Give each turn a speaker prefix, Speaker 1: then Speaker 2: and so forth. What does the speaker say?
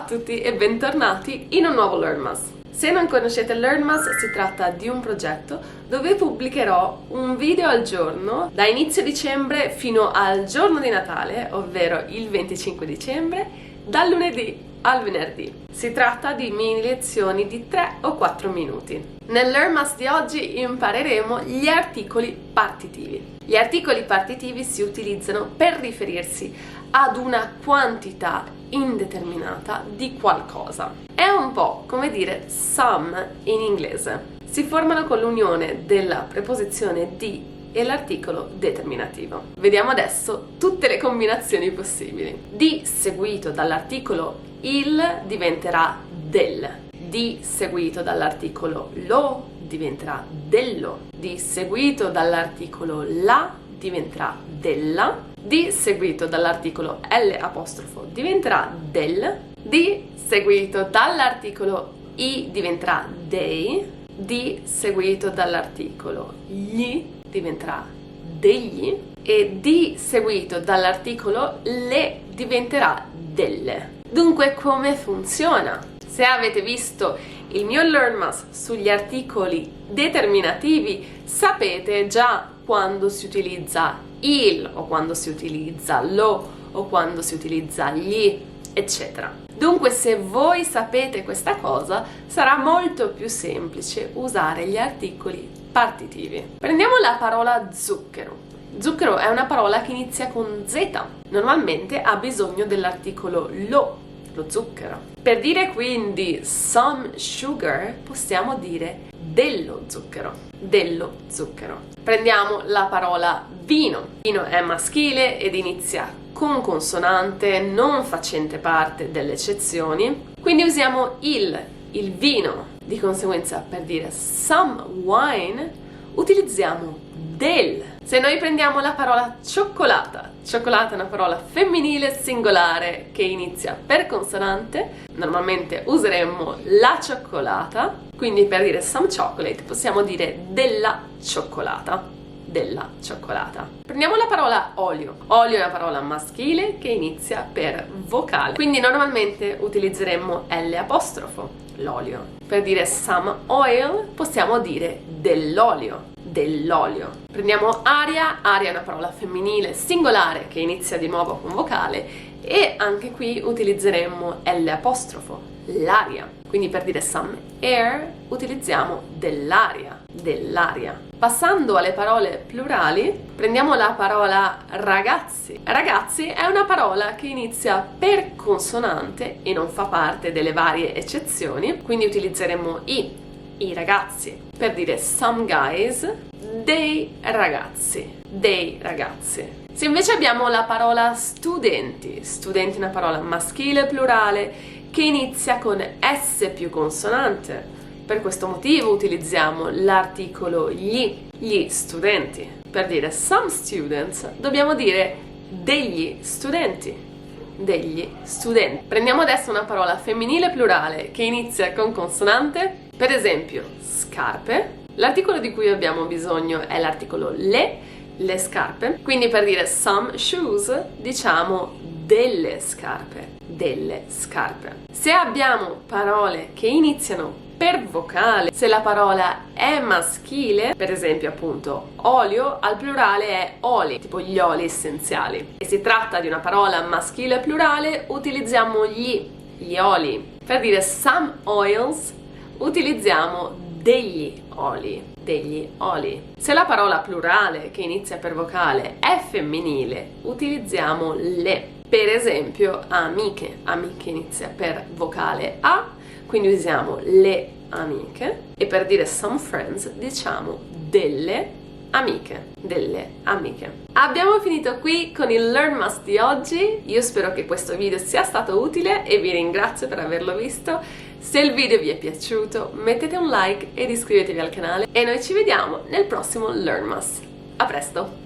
Speaker 1: tutti e bentornati in un nuovo Learnmas. Se non conoscete Learnmas, si tratta di un progetto dove pubblicherò un video al giorno da inizio dicembre fino al giorno di Natale, ovvero il 25 dicembre, dal lunedì al venerdì. Si tratta di mini lezioni di 3 o 4 minuti. Nel Learnmas di oggi impareremo gli articoli partitivi. Gli articoli partitivi si utilizzano per riferirsi ad una quantità indeterminata di qualcosa. È un po' come dire some in inglese. Si formano con l'unione della preposizione di e l'articolo determinativo. Vediamo adesso tutte le combinazioni possibili. Di seguito dall'articolo il diventerà del. Di seguito dall'articolo lo diventerà dello. Di seguito dall'articolo la diventerà della. Di seguito dall'articolo l' diventerà del. Di seguito dall'articolo i diventerà dei. Di seguito dall'articolo gli diventerà degli. E di seguito dall'articolo le diventerà delle. Dunque, come funziona? Se avete visto il mio Learnmas sugli articoli determinativi, sapete già quando si utilizza il, o quando si utilizza lo, o quando si utilizza gli, eccetera. Dunque, se voi sapete questa cosa, sarà molto più semplice usare gli articoli partitivi. Prendiamo la parola zucchero. Zucchero è una parola che inizia con Z. Normalmente ha bisogno dell'articolo lo zucchero. Per dire quindi some sugar, possiamo dire dello zucchero. Dello zucchero. Prendiamo la parola vino. Vino è maschile ed inizia con consonante non facente parte delle eccezioni. Quindi usiamo il vino. Di conseguenza, per dire some wine, utilizziamo del. Se noi prendiamo la parola cioccolata, cioccolata è una parola femminile singolare che inizia per consonante, normalmente useremmo la cioccolata, quindi per dire some chocolate possiamo dire della cioccolata. Della cioccolata. Prendiamo la parola olio. Olio è una parola maschile che inizia per vocale, quindi normalmente utilizzeremmo L', l'olio. Per dire some oil possiamo dire dell'olio. Dell'olio. Prendiamo aria. Aria è una parola femminile singolare che inizia di nuovo con vocale e anche qui utilizzeremmo L', l'aria. Quindi per dire some air utilizziamo dell'aria. Dell'aria. Passando alle parole plurali, prendiamo la parola ragazzi. Ragazzi è una parola che inizia per consonante e non fa parte delle varie eccezioni, quindi utilizzeremo i ragazzi. Per dire some guys, dei ragazzi. Dei ragazzi. Se invece abbiamo la parola studenti, studenti è una parola maschile plurale che inizia con S più consonante. Per questo motivo utilizziamo l'articolo gli studenti. Per dire some students dobbiamo dire degli studenti. Degli studenti. Prendiamo adesso una parola femminile plurale che inizia con consonante. Per esempio, scarpe. L'articolo di cui abbiamo bisogno è l'articolo le scarpe. Quindi per dire some shoes diciamo delle scarpe. Delle scarpe. Se abbiamo parole che iniziano per vocale, se la parola è maschile, per esempio appunto olio, al plurale è oli, tipo gli oli essenziali. E si tratta di una parola maschile plurale, utilizziamo gli oli. Per dire some oils, utilizziamo degli oli. Degli oli. Se la parola plurale che inizia per vocale è femminile, utilizziamo le. Per esempio amiche. Amiche inizia per vocale A, quindi usiamo le amiche. E per dire some friends diciamo delle amiche. Delle amiche. Abbiamo finito qui con il Learnmas di oggi. Io spero che questo video sia stato utile e vi ringrazio per averlo visto. Se il video vi è piaciuto mettete un like ed iscrivetevi al canale e noi ci vediamo nel prossimo Learnmas. A presto!